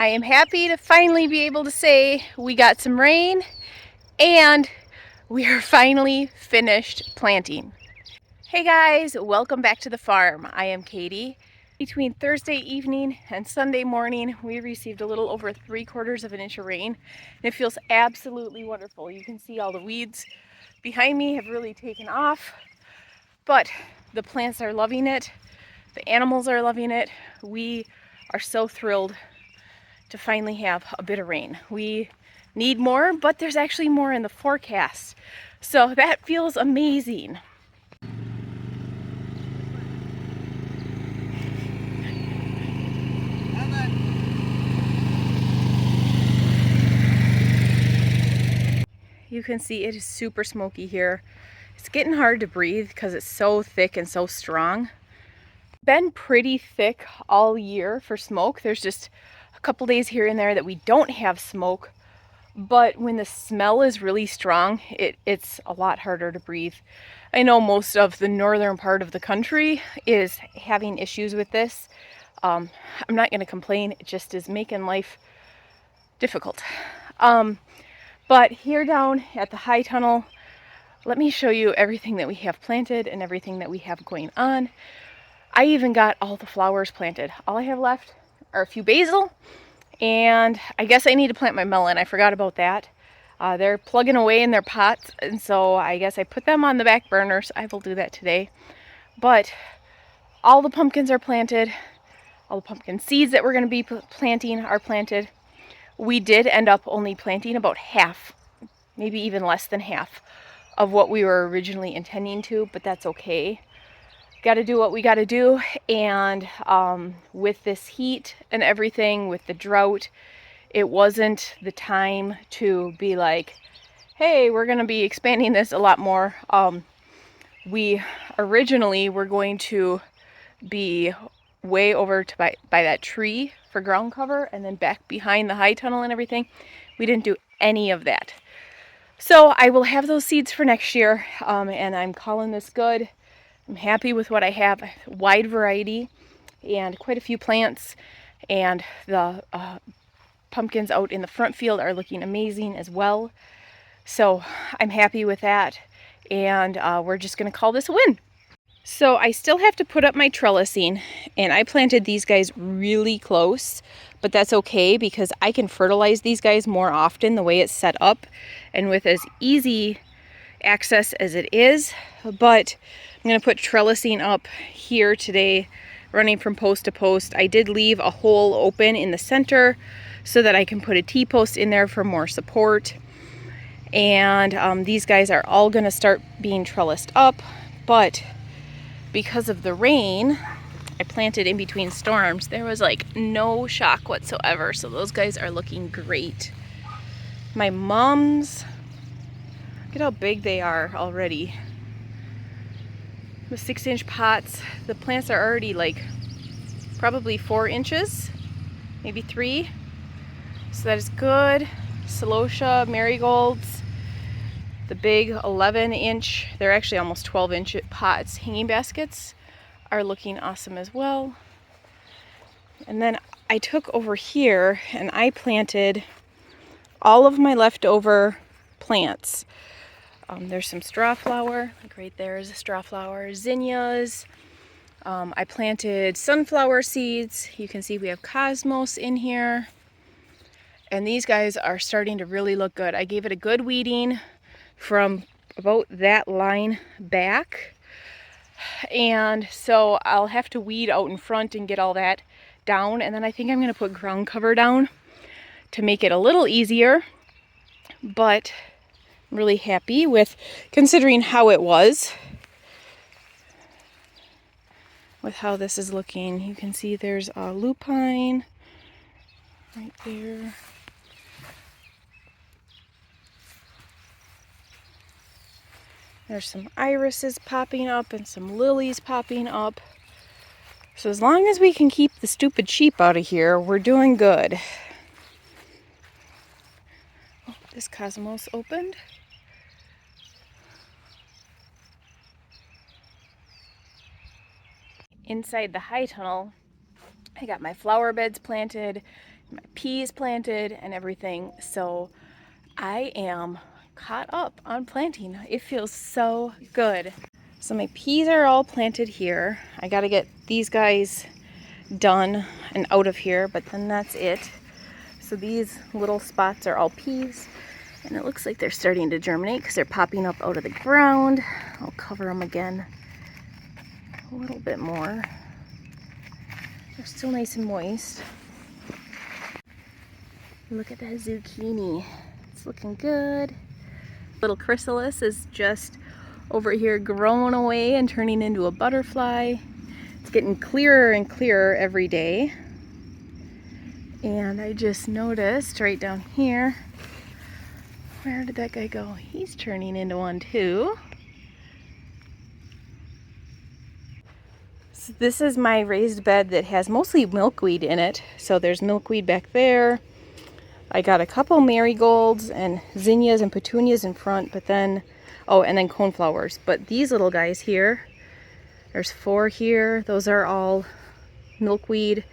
I am happy to finally be able to say we got some rain and we are finally finished planting. Hey guys, welcome back to the farm. I am Katie. Between Thursday evening and Sunday morning, we received a little over 3/4 of an inch of rain, and it feels absolutely wonderful. You can see all the weeds behind me have really taken off, but the plants are loving it. The animals are loving it. We are so thrilled to finally have a bit of rain. We need more, but there's actually more in the forecast. So that feels amazing. You can see it is super smoky here. It's getting hard to breathe because it's so thick and so strong. Been pretty thick all year for smoke. There's just a couple days here and there that we don't have smoke, but when the smell is really strong, it's a lot harder to breathe. I know most of the northern part of the country is having issues with this. I'm not going to complain, it just is making life difficult. But here down at the high tunnel, let me show you everything that we have planted and everything that we have going on. I even got all the flowers planted. All I have left are a few basil, and I guess I need to plant my melon. I forgot about that. They're plugging away in their pots, and so I guess I put them on the back burner, so I will do that today. But all the pumpkins are planted. All the pumpkin seeds that we're going to be planting are planted. We did end up only planting about half, maybe even less than half, of what we were originally intending to, but that's okay. Got to do what we got to do, and with this heat and everything, with the drought, it wasn't the time to be like, hey, we're going to be expanding this a lot more. We originally were going to be way over to by that tree for ground cover, and then back behind the high tunnel and everything. We didn't do any of that. So I will have those seeds for next year, and I'm calling this good. I'm happy with what I have. A wide variety and quite a few plants, and the pumpkins out in the front field are looking amazing as well. So I'm happy with that, and we're just going to call this a win. So I still have to put up my trellising, and I planted these guys really close, but that's okay because I can fertilize these guys more often the way it's set up and with as easy access as it is. But I'm going to put trellising up here today, running from post to post. I did leave a hole open in the center so that I can put a T-post in there for more support. And these guys are all going to start being trellised up, but because of the rain I planted in between storms, there was like no shock whatsoever, so those guys are looking great. My mums, look at how big they are already. The 6-inch pots, the plants are already like probably 4 inches, maybe 3, so that is good. Celosia marigolds, the big 11-inch, they're actually almost 12-inch pots, hanging baskets, are looking awesome as well. And then I took over here and I planted all of my leftover plants. There's some straw flower, like right there is a straw flower, zinnias. I planted sunflower seeds. You can see we have cosmos in here. And these guys are starting to really look good. I gave it a good weeding from about that line back. And so I'll have to weed out in front and get all that down. And then I think I'm going to put ground cover down to make it a little easier. But I'm really happy with considering how it was. With how this is looking. You can see there's a lupine right there. There's some irises popping up and some lilies popping up. So as long as we can keep the stupid sheep out of here, we're doing good. Oh, this cosmos opened. Inside the high tunnel, I got my flower beds planted. my peas planted and everything. So I am caught up on planting. It feels so good. So my peas are all planted here. I got to get these guys done and out of here, but then that's it. So these little spots are all peas, and it looks like they're starting to germinate because they're popping up out of the ground. I'll cover them again a little bit more. They're still nice and moist. Look at that zucchini. It's looking good. Little chrysalis is just over here growing away and turning into a butterfly. It's getting clearer and clearer every day. And I just noticed right down here, where did that guy go? He's turning into one too. So this is my raised bed that has mostly milkweed in it. So there's milkweed back there. I got a couple marigolds and zinnias and petunias in front, but then, oh, and then coneflowers. But these little guys here, there's 4 here. Those are all milkweed.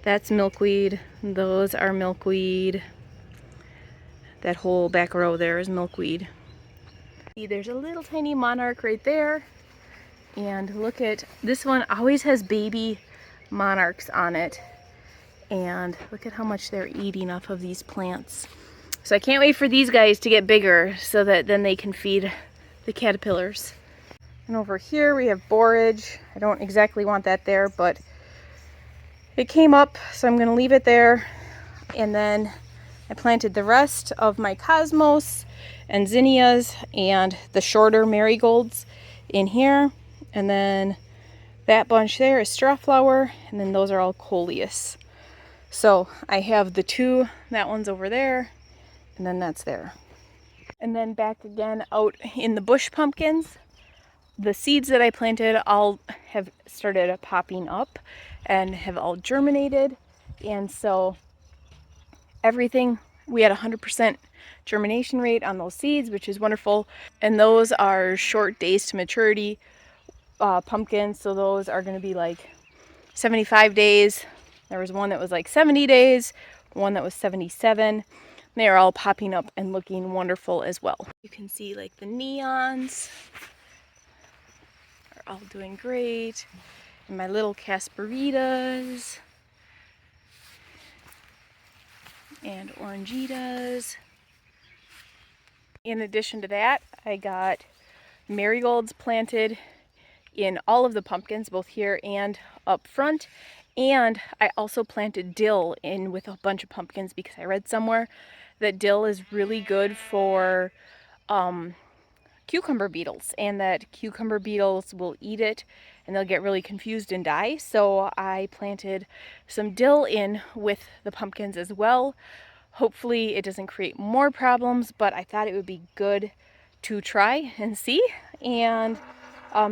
That's milkweed. Those are milkweed. That whole back row there is milkweed. See, there's a little tiny monarch right there. And look at, this one always has baby monarchs on it. And look at how much they're eating off of these plants. So I can't wait for these guys to get bigger so that then they can feed the caterpillars. And over here we have borage. I don't exactly want that there, but it came up, so I'm going to leave it there. And then I planted the rest of my cosmos and zinnias and the shorter marigolds in here. And then that bunch there is straw flower, and then those are all coleus. So I have the 2, that one's over there, and then that's there. And then back again out in the bush pumpkins, the seeds that I planted all have started popping up and have all germinated. And so everything, we had 100% germination rate on those seeds, which is wonderful. And those are short days to maturity pumpkins, so those are going to be like 75 days. There was one that was like 70 days, one that was 77. They are all popping up and looking wonderful as well. You can see like the neons are all doing great. And my little casperitas and orangitas. In addition to that, I got marigolds planted in all of the pumpkins, both here and up front. And I also planted dill in with a bunch of pumpkins because I read somewhere that dill is really good for cucumber beetles, and that cucumber beetles will eat it and they'll get really confused and die. So I planted some dill in with the pumpkins as well. Hopefully it doesn't create more problems, but I thought it would be good to try and see. And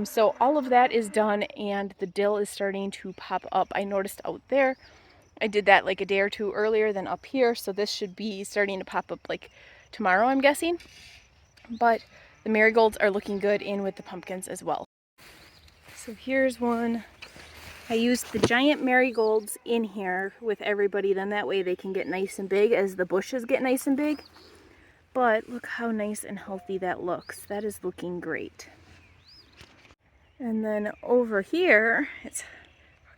so all of that is done, and the dill is starting to pop up. I noticed out there, I did that like a day or 2 earlier than up here, so this should be starting to pop up like tomorrow, I'm guessing. But the marigolds are looking good in with the pumpkins as well. So here's one. I used the giant marigolds in here with everybody, then that way they can get nice and big as the bushes get nice and big. But look how nice and healthy that looks. That is looking great. And then over here, it's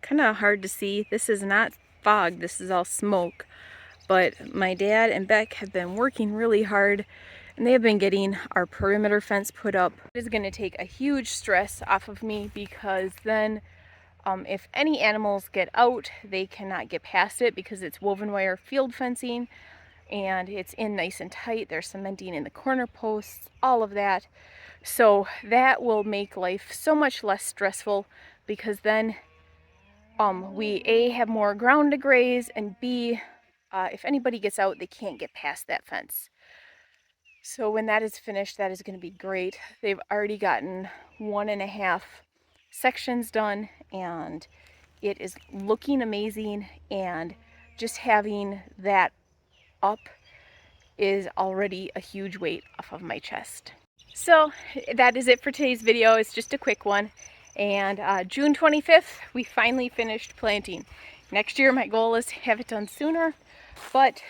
kind of hard to see. This is not fog, this is all smoke. But my dad and Beck have been working really hard, and they have been getting our perimeter fence put up. It is going to take a huge stress off of me, because then if any animals get out, they cannot get past it because it's woven wire field fencing and it's in nice and tight. There's cementing in the corner posts, all of that. So that will make life so much less stressful, because then we A, have more ground to graze, and B, if anybody gets out, they can't get past that fence. So when that is finished, that is going to be great. They've already gotten 1.5 sections done, and it is looking amazing, and just having that up is already a huge weight off of my chest. So that is it for today's video. It's just a quick one. And June 25th, we finally finished planting. Next year, my goal is to have it done sooner, but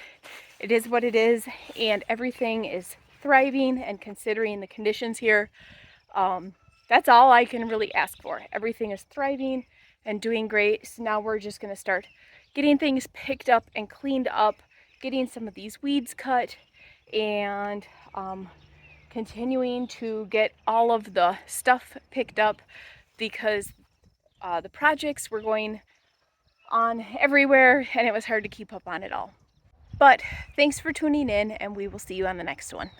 it is what it is, and everything is thriving. And considering the conditions here, that's all I can really ask for. Everything is thriving and doing great. So now we're just going to start getting things picked up and cleaned up, getting some of these weeds cut, and continuing to get all of the stuff picked up, because the projects were going on everywhere and it was hard to keep up on it all. But thanks for tuning in, and we will see you on the next one.